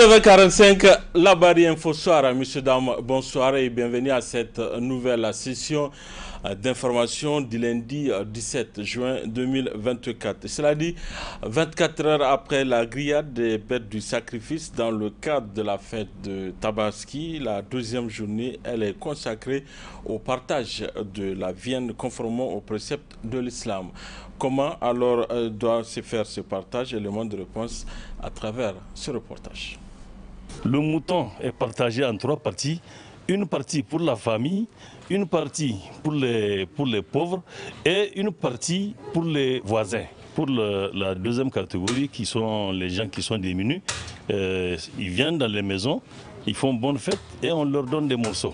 19h45, la Barry Info Soir. Messieurs, dames, bonsoir et bienvenue à cette nouvelle session d'information du lundi 17 juin 2024. Cela dit, 24 heures après la grillade des bêtes du sacrifice dans le cadre de la fête de Tabaski, la deuxième journée, elle est consacrée au partage de la viande conformément aux préceptes de l'islam. Comment alors doit se faire ce partage? Élément de réponse à travers ce reportage. Le mouton est partagé en 3 parties. Une partie pour la famille, une partie pour les pauvres et une partie pour les voisins. Pour la deuxième catégorie, qui sont les gens qui sont démunis, ils viennent dans les maisons, ils font bonne fête et on leur donne des morceaux.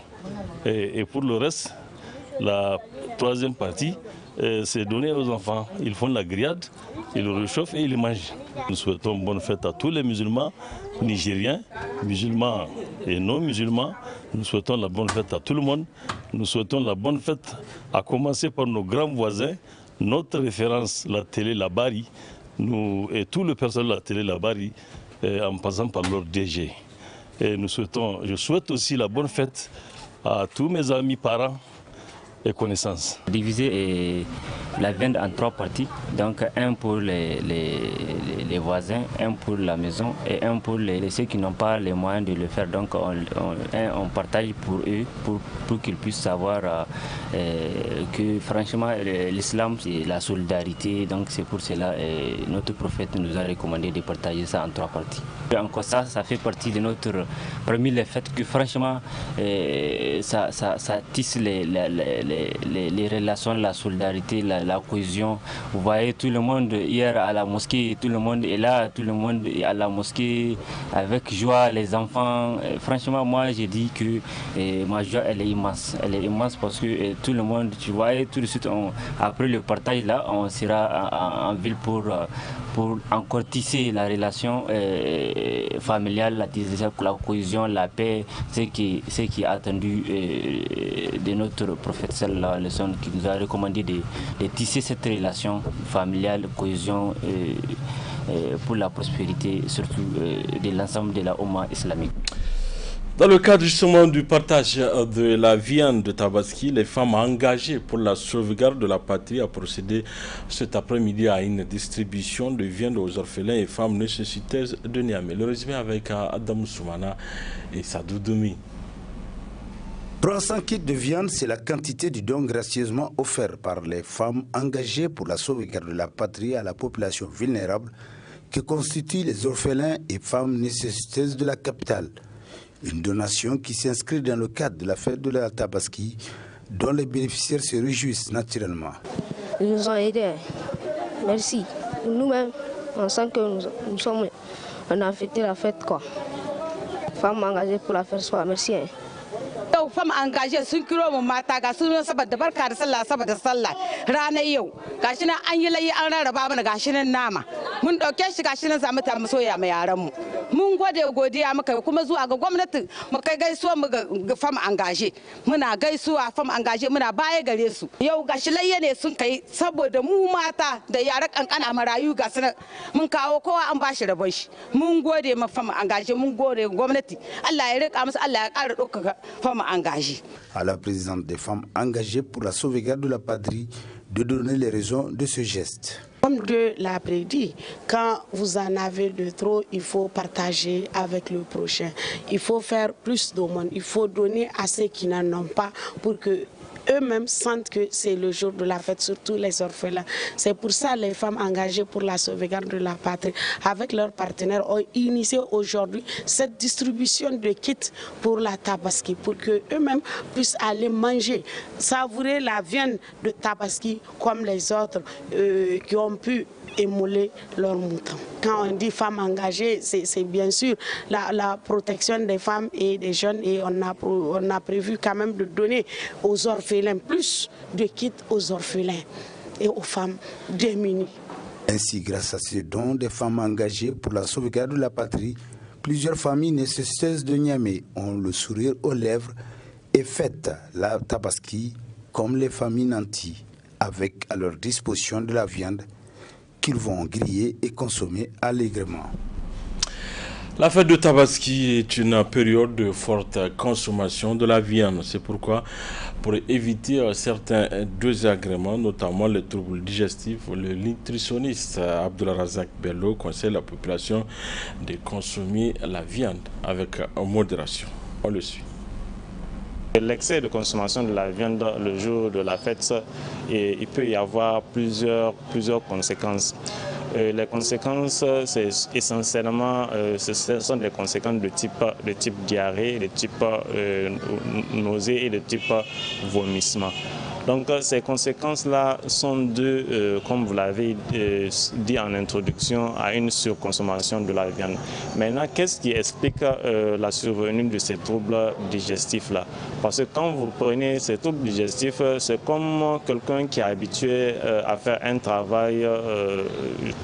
Et pour le reste, la troisième partie, c'est donné aux enfants. Ils font la grillade, ils le réchauffent et ils mangent. Nous souhaitons bonne fête à tous les musulmans nigériens, musulmans et non musulmans. Nous souhaitons la bonne fête à tout le monde. Nous souhaitons la bonne fête à commencer par nos grands voisins. Notre référence, la télé La Barry, nous et tout le personnel de la télé La Barry, en passant par leur DG. Et je souhaite aussi la bonne fête à tous mes amis, parents et connaissances. Diviser la viande en 3 parties, donc un pour les voisins, un pour la maison et un pour ceux qui n'ont pas les moyens de le faire. Donc on partage pour eux, pour qu'ils puissent savoir que franchement l'islam c'est la solidarité, donc c'est pour cela notre prophète nous a recommandé de partager ça en 3 parties. Et encore ça fait partie de parmi les fêtes que franchement ça tisse les relations, la solidarité, la cohésion. Vous voyez tout le monde hier à la mosquée, tout le monde est là, tout le monde est à la mosquée avec joie, les enfants. Franchement, moi j'ai dit que ma joie elle est immense parce que tout le monde, tu vois, tout de suite après le partage là, on sera en ville pour encore tisser la relation familiale, la cohésion, la paix, ce qui est attendu de notre prophète sallallahu alayhi wa sallam, qui nous a recommandé de tisser cette relation familiale, cohésion pour la prospérité, surtout de l'ensemble de la Oumma islamique. Dans le cadre justement du partage de la viande de Tabaski, les femmes engagées pour la sauvegarde de la patrie ont procédé cet après-midi à une distribution de viande aux orphelins et femmes nécessiteuses de Niamey. Le résumé avec Adam Soumana et Sadou Doumi. 300 kits de viande, c'est la quantité du don gracieusement offert par les femmes engagées pour la sauvegarde de la patrie à la population vulnérable que constituent les orphelins et femmes nécessiteuses de la capitale. Une donation qui s'inscrit dans le cadre de la fête de la Tabaski, dont les bénéficiaires se réjouissent naturellement. Ils nous ont aidés. Merci. Nous-mêmes, on sent que on a fêté la fête, quoi. Femmes engagées pour la fête, soit merci. Yau fam engagé sun kiro mu mata ga sun saboda barka da sallah saboda sallah ranar yau gashi nan an yi layi an rarraba mana gashi nan nama mun dauke shi gashi nan zamu ta soya mai yaran mu mun godiya muka kuma zuwa ga gwamnati mu kai gaisuwa mu ga fam engagé muna gaisuwa fam engagé muna baya gare su yau gashi laye ne sun kai saboda mu mata da yara kankana marayu ga su mun kawo kowa an bashi rabon shi mun gode ma fam engagé mun gode gwamnati Allah ya rika musu Allah ya ƙara ɗaukaka fam engagées. À la présidente des femmes engagées pour la sauvegarde de la patrie de donner les raisons de ce geste. Comme Dieu l'a prédit, quand vous en avez de trop, il faut partager avec le prochain. Il faut faire plus d'aumônes, il faut donner à ceux qui n'en ont pas pour que eux-mêmes sentent que c'est le jour de la fête, surtout les orphelins. C'est pour ça que les femmes engagées pour la sauvegarde de la patrie, avec leurs partenaires, ont initié aujourd'hui cette distribution de kits pour la Tabaski, pour qu'eux-mêmes puissent aller manger, savourer la viande de Tabaski comme les autres qui ont pu émouler leurs moutons. Quand on dit femmes engagées, c'est bien sûr la protection des femmes et des jeunes, et on a prévu quand même de donner aux orphelins plus de kits aux orphelins et aux femmes démunies. Ainsi, grâce à ces dons des femmes engagées pour la sauvegarde de la patrie, plusieurs familles nécessiteuses de Niamey ont le sourire aux lèvres et fêtent la Tabaski comme les familles nantis, avec à leur disposition de la viande qu'ils vont griller et consommer allègrement. La fête de Tabaski est une période de forte consommation de la viande. C'est pourquoi, pour éviter certains désagréments, notamment les troubles digestifs, le nutritionniste Abdulrazak Bello conseille la population de consommer la viande avec modération. On le suit. L'excès de consommation de la viande le jour de la fête, il peut y avoir plusieurs conséquences. Les conséquences, c'est essentiellement, ce sont des conséquences de type diarrhée, de type nausée et de type vomissement. Donc ces conséquences-là sont dues, comme vous l'avez dit en introduction, à une surconsommation de la viande. Maintenant, qu'est-ce qui explique la survenue de ces troubles digestifs-là? Parce que quand vous prenez ces troubles digestifs, c'est comme quelqu'un qui est habitué à faire un travail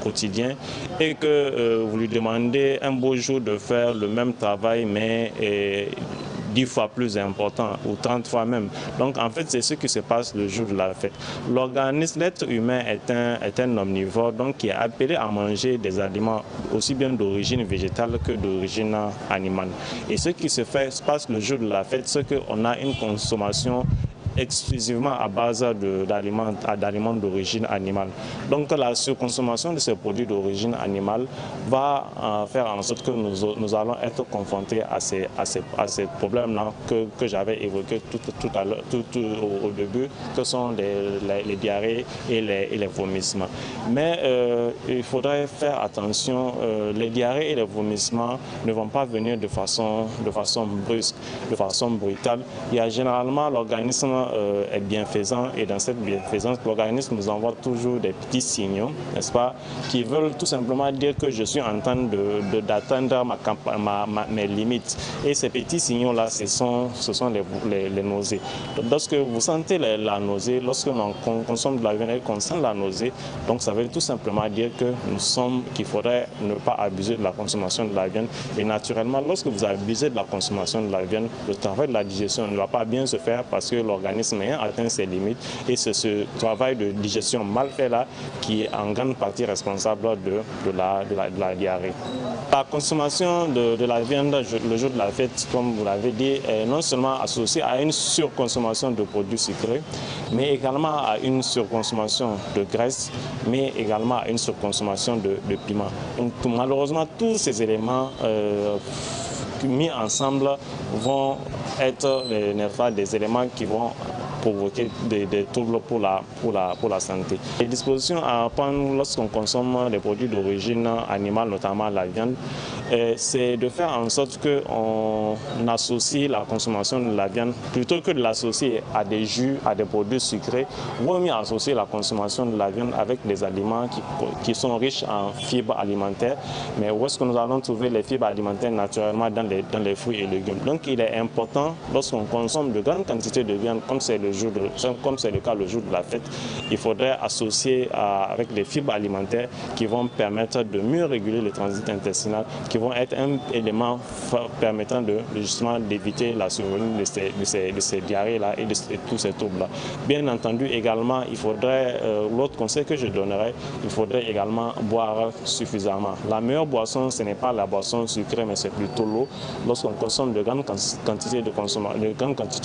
quotidien et que vous lui demandez un beau jour de faire le même travail, mais 10 fois plus important, ou 30 fois même. Donc en fait, c'est ce qui se passe le jour de la fête. L'organisme, l'être humain est un omnivore, donc qui est appelé à manger des aliments aussi bien d'origine végétale que d'origine animale. Et ce qui se passe le jour de la fête, c'est qu'on a une consommation exclusivement à base d'aliments d'origine animale. Donc la surconsommation de ces produits d'origine animale va faire en sorte que nous allons être confrontés à ces problèmes-là que j'avais évoqués tout à l'heure, au début, que sont les diarrhées et les vomissements. Mais il faudrait faire attention, les diarrhées et les vomissements ne vont pas venir de façon brusque, de façon brutale. Il y a généralement l'organisme est bienfaisant et dans cette bienfaisance, l'organisme nous envoie toujours des petits signaux, n'est-ce pas, qui veulent tout simplement dire que je suis en train d'atteindre mes limites. Et ces petits signaux-là, ce sont les nausées. Lorsque vous sentez la nausée, lorsque l'on consomme de la viande et qu'on sent la nausée, donc ça veut tout simplement dire qu'il faudrait ne pas abuser de la consommation de la viande. Et naturellement, lorsque vous abusez de la consommation de la viande, le travail de la digestion ne va pas bien se faire parce que l'organisme a atteint ses limites et c'est ce travail de digestion mal fait là qui est en grande partie responsable de la diarrhée. La consommation de la viande le jour de la fête, comme vous l'avez dit, est non seulement associée à une surconsommation de produits sucrés, mais également à une surconsommation de graisse, mais également à une surconsommation de piment. Donc malheureusement, tous ces éléments mis ensemble vont être des éléments qui vont provoquer des troubles pour la santé. Les dispositions à prendre lorsqu'on consomme des produits d'origine animale, notamment la viande, c'est de faire en sorte qu'on associe la consommation de la viande, plutôt que de l'associer à des jus, à des produits sucrés, vaut mieux associer la consommation de la viande avec des aliments qui sont riches en fibres alimentaires. Mais où est-ce que nous allons trouver les fibres alimentaires naturellement dans les fruits et légumes? Donc il est important, lorsqu'on consomme de grandes quantités de viande, comme c'est le cas le jour de la fête, il faudrait associer avec des fibres alimentaires qui vont permettre de mieux réguler le transit intestinal, qui vont être un élément permettant justement d'éviter la survenue de ces diarrhées-là et de tous ces troubles-là. Bien entendu, également, il faudrait, l'autre conseil que je donnerais, il faudrait également boire suffisamment. La meilleure boisson, ce n'est pas la boisson sucrée, mais c'est plutôt l'eau. Lorsqu'on consomme de grandes quantités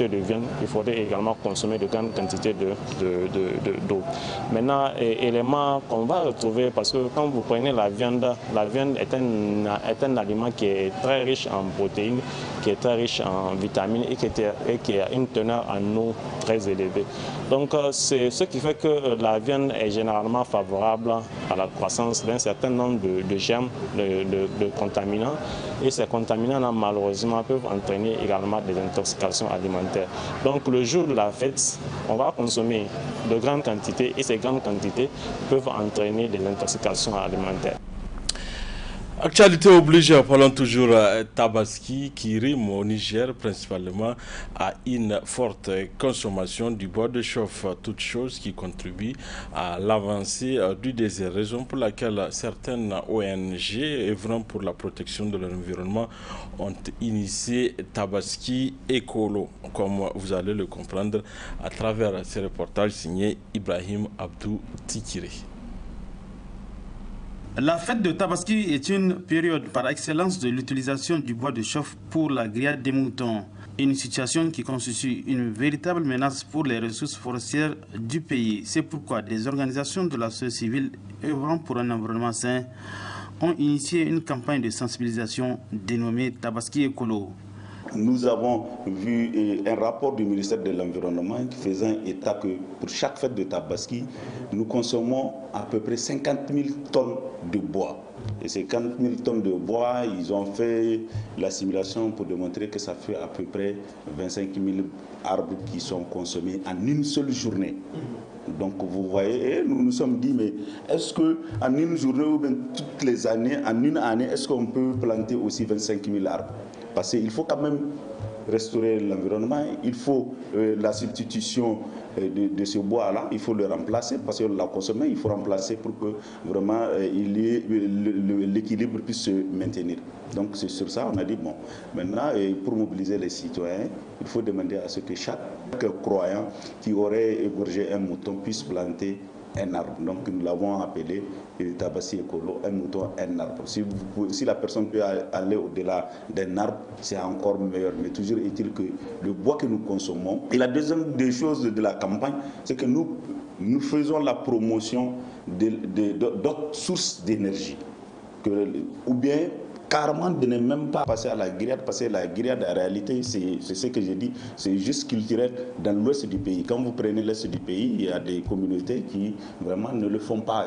de viande, il faudrait également consommer de grandes quantités d'eau. Maintenant, élément qu'on va retrouver, parce que quand vous prenez la viande est un aliment qui est très riche en protéines, qui est très riche en vitamines et qui a une teneur en eau très élevée. Donc c'est ce qui fait que la viande est généralement favorable à la croissance d'un certain nombre de germes, de contaminants. Et ces contaminants, malheureusement, peuvent entraîner également des intoxications alimentaires. Donc le jour de la fête, on va consommer de grandes quantités et ces grandes quantités peuvent entraîner des intoxications alimentaires. Actualité oblige, parlons toujours Tabaski qui rime au Niger principalement à une forte consommation du bois de chauffe, toute chose qui contribue à l'avancée du désert, raison pour laquelle certaines ONG œuvrant pour la protection de l'environnement ont initié Tabaski Écolo, comme vous allez le comprendre à travers ce reportage signé Ibrahim Abdou Tikiri. La fête de Tabaski est une période par excellence de l'utilisation du bois de chauffe pour la grillade des moutons. Une situation qui constitue une véritable menace pour les ressources forestières du pays. C'est pourquoi des organisations de la société civile œuvrant pour un environnement sain ont initié une campagne de sensibilisation dénommée Tabaski Écolo. Nous avons vu un rapport du ministère de l'Environnement qui faisait état que pour chaque fête de Tabaski, nous consommons à peu près 50 000 tonnes de bois. Et ces 50 000 tonnes de bois, ils ont fait la simulation pour démontrer que ça fait à peu près 25 000 arbres qui sont consommés en une seule journée. Donc vous voyez, nous nous sommes dit, mais est-ce qu'en une journée ou bien toutes les années, en une année, est-ce qu'on peut planter aussi 25 000 arbres? Parce qu'il faut quand même restaurer l'environnement, il faut la substitution de ce bois-là, il faut le remplacer parce qu'on l'a consommé, il faut remplacer pour que vraiment l'équilibre puisse se maintenir. Donc c'est sur ça on a dit, bon, maintenant pour mobiliser les citoyens, il faut demander à ce que chaque croyant qui aurait égorgé un mouton puisse planter un arbre. Donc nous l'avons appelé Tabaski Écolo, un mouton, un arbre. Si la personne peut aller au-delà d'un arbre, c'est encore meilleur. Mais toujours est-il que le bois que nous consommons. Et la deuxième des choses de la campagne, c'est que nous faisons la promotion d'autres sources d'énergie. Ou bien carrément de ne même pas passer à la grillade, parce que la grillade en réalité, c'est ce que j'ai dit, c'est juste culturel dans l'ouest du pays. Quand vous prenez l'est du pays, il y a des communautés qui vraiment ne le font pas.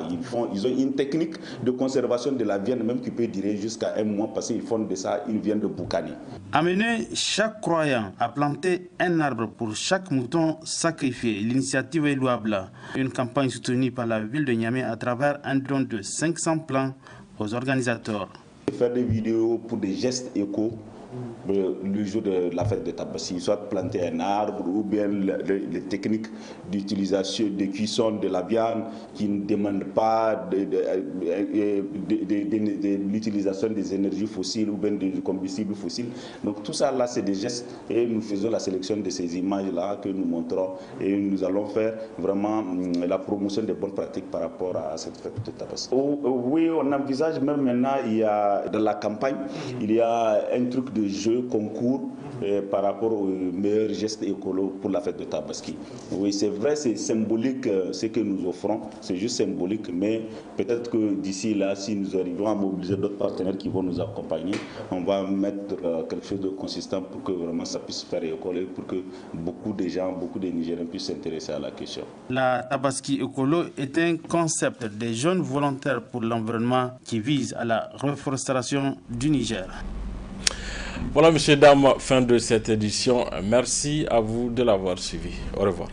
Ils ont une technique de conservation de la viande même qui peut durer jusqu'à un mois parce qu'ils font de ça une viande de boucani. Amener chaque croyant à planter un arbre pour chaque mouton sacrifié, l'initiative est louable. Une campagne soutenue par la ville de Niamey à travers un don de 500 plans aux organisateurs. Faire des vidéos pour des gestes éco le jour de la fête de Tabaski, soit planter un arbre ou bien les techniques d'utilisation, de cuisson de la viande qui ne demandent pas l'utilisation des énergies fossiles ou bien des combustibles fossiles. Donc tout ça là c'est des gestes et nous faisons la sélection de ces images là que nous montrons et nous allons faire vraiment la promotion des bonnes pratiques par rapport à cette fête de Tabaski. Oui, on envisage même maintenant, il y a dans la campagne, il y a un truc de jeu concours par rapport aux meilleurs gestes écolos pour la fête de Tabaski. Oui, c'est vrai, c'est symbolique ce que nous offrons, c'est juste symbolique, mais peut-être que d'ici là, si nous arrivons à mobiliser d'autres partenaires qui vont nous accompagner, on va mettre quelque chose de consistant pour que vraiment ça puisse faire école, pour que beaucoup de gens, beaucoup de Nigériens puissent s'intéresser à la question. La Tabaski Écolo est un concept des jeunes volontaires pour l'environnement qui vise à la reforestation du Niger. Voilà, messieurs, dames, fin de cette édition. Merci à vous de l'avoir suivi. Au revoir.